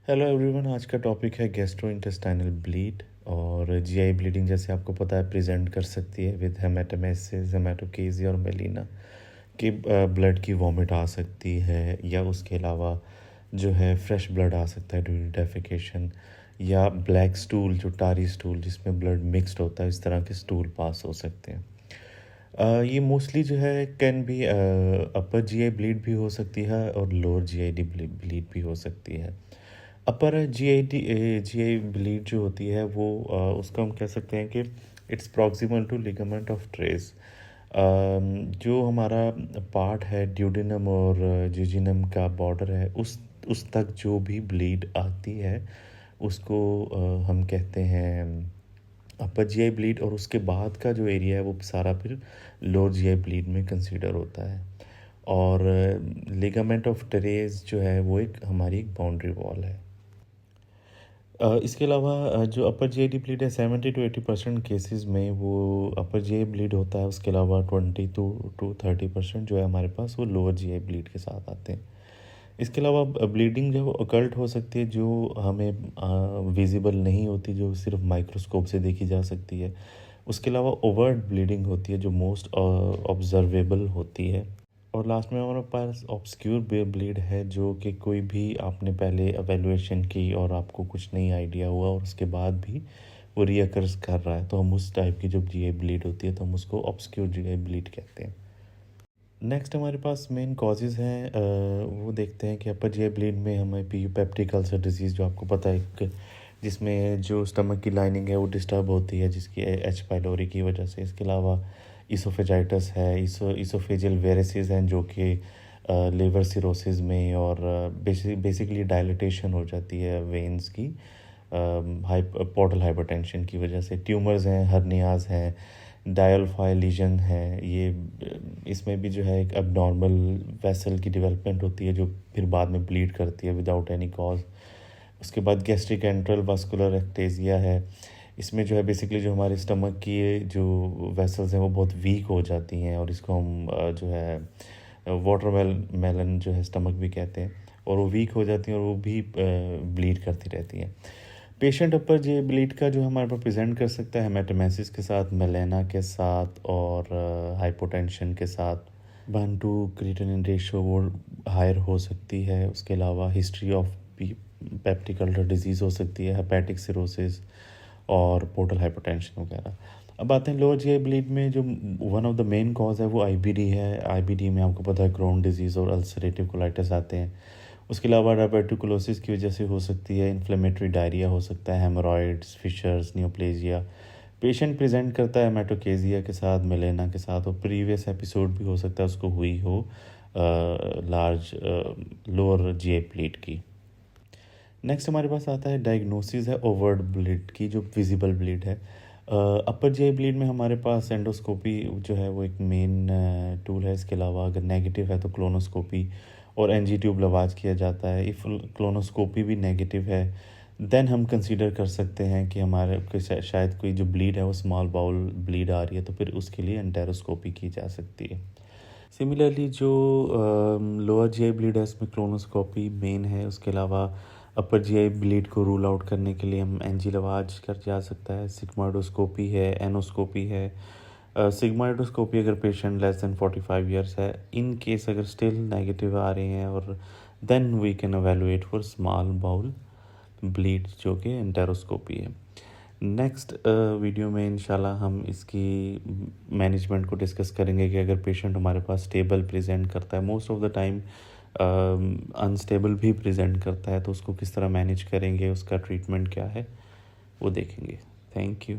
Hello everyone, आज का topic है गैस्ट्रोइंटेस्टाइनल ब्लीड। और जीआई ब्लीडिंग जैसे आपको पता है प्रेजेंट कर सकती है विद हेमाटोमेसिस, हेमाटोकेजिया और मेलिना कि ब्लड की वॉमिट आ सकती है, या उसके अलावा जो है फ्रेश ब्लड आ सकता है ड्यूरिंग डेफिकेशन, या ब्लैक स्टूल जो टारी स्टूल जिसमें ब्लड मिक्स्ड होता है, इस तरह के स्टूल पास हो सकते हैं। ये मोस्टली जो है can be upper GI bleed भी हो सकती है और लोअर जीआईडी ब्लीड भी हो सकती है। अपर जीआई ब्लीड जो होती है वो उसको हम कह सकते हैं कि it's proximal to ligament of Treitz. जो हमारा पार्ट है ड्यूडेनम और जिजिनम का बॉर्डर है, उस तक जो भी ब्लीड आती है उसको हम कहते हैं अपर जीआई ब्लीड, और उसके बाद का जो एरिया है वो सारा फिर लोअर जीआई ब्लीड में कंसीडर होता है। और लिगामेंट ऑफ टेरेस जो है वो एक हमारी एक बाउंड्री वॉल है। इसके अलावा जो अपर जीआईडी ब्लीड है 70 to 80% केसेस में वो अपर जीआई ब्लीड होता है। उसके अलावा 20 to 30% जो है हमारे पास वो लोअर जीआई ब्लीड के साथ आते हैं। इसके अलावा ब्लीडिंग जो अकल्ट हो सकती है, जो हमें विजिबल नहीं होती, जो सिर्फ माइक्रोस्कोप से देखी जा सकती है। उसके अलावा ओवर्ट ब्लीडिंग होती है जो मोस्ट ऑब्जर्वेबल होती है। और लास्ट में हमारे पास ऑब्सक्यूर ब्लीड है, जो कि कोई भी आपने पहले एवेलुएशन की और आपको कुछ नहीं आइडिया हुआ और उसके बाद भी वो रीअकर्स कर रहा है, तो हम उस टाइप की जब जीआई ब्लीड होती है तो हम उसको ऑब्सक्यूर जीआई ब्लीड कहते हैं। नेक्स्ट हमारे पास मेन कॉजेज़ हैं, वो देखते हैं कि अपर जीआई ब्लीड में हमें पेप्टिक अल्सर डिजीज़ जो आपको पता है जिसमें जो स्टमक की लाइनिंग है वो डिस्टर्ब होती है जिसकी एच पाइलोरी की वजह से। इसके अलावा इसोफेजाइटिस है, इसोफेजियल वेरेसिस हैं जो कि लिवर सिरोसिस में, और बेसिकली डायलिटेशन हो जाती है वेन्स की पोर्टल हाइपरटेंशन की वजह से। ट्यूमर्स हैं, हर्नियाज हैं, डायल्फाई लीजन है। ये इसमें भी जो है एक अबनॉर्मल वेसल की डेवलपमेंट होती है जो फिर बाद में ब्लीड करती है विदाउट एनी कॉज। उसके बाद गैस्ट्रिक एंट्रल वास्कुलर एक्टेजिया है। इसमें जो है बेसिकली जो हमारे स्टमक की जो वेसल्स हैं वो बहुत वीक हो जाती हैं, और इसको हम जो है वाटर मेलन जो है स्टमक भी कहते हैं, और वो वीक हो जाती हैं और वो भी ब्लीड करती रहती हैं। पेशेंट अपर जे ब्लीड का जो हमारे पास प्रेजेंट कर सकता है हेमाटोमेसिस के साथ, मेलेना के साथ, और हाइपोटेंशन के साथ। 1 to क्रिएटिनिन रेशो वो हायर हो सकती है। उसके अलावा history of peptic ulcer disease हो सकती है, हेपेटिक सिरोसिस और पोर्टल हाइपरटेंशन वगैरह। अब आते हैं लोअर जीआई ब्लीड में, जो one of the main cause है वो आईबीडी है। आईबीडी में आपको पता है क्रोन डिजीज़ और अल्सरेटिव कोलाइटिस आते हैं। उसके अलावा डायबिटोकुलोसिस की वजह से हो सकती है इन्फ्लेमेटरी डायरिया हो सकता है, haemorrhoids, fissures, neoplasia. Patient present करता है हेमाटोकेजिया के साथ, मेलेना के साथ, और प्रीवियस एपिसोड भी हो सकता है उसको हुई हो लार्ज लोअर जीआई ब्लीड की। नेक्स्ट हमारे पास आता है डायग्नोसिस है ओवर्ट ब्लीड की, जो विजिबल ब्लीड है। अपर जीआई ब्लीड में हमारे पास एंडोस्कोपी जो है वो एक मेन टूल है। इसके अलावा अगर नेगेटिव है तो क्लोनोस्कोपी और एनजी ट्यूब लवाज किया जाता है। इफ़ क्लोनोस्कोपी भी नेगेटिव है देन हम कंसीडर कर सकते हैं कि हमारे शायद कोई जो ब्लीड है वो स्मॉल बाउल ब्लीड आ रही है, तो फिर उसके लिए एंटेरोस्कोपी की जा सकती है। सिमिलरली जो लोअर जीआई ब्लीड है इसमें क्लोनोस्कोपी मेन है। उसके अलावा अपर जीआई ब्लीड को रूल आउट करने के लिए हम एनजी लवाज कर जा सकता है। सिग्माइडोस्कोपी है, एनोस्कोपी है। सिग्माइडोस्कोपी अगर पेशेंट लेस देन 45 ईयर्स है, इन केस अगर स्टिल नेगेटिव आ रहे हैं, और then we can evaluate for small bowel bleed जो कि एंटेरोस्कोपी है। नेक्स्ट वीडियो में इंशाल्लाह हम इसकी मैनेजमेंट को डिस्कस करेंगे कि अगर पेशेंट हमारे पास स्टेबल प्रेजेंट करता है, most of the time unstable भी प्रेजेंट करता है, तो उसको किस तरह मैनेज करेंगे, उसका ट्रीटमेंट क्या है वो देखेंगे। Thank you.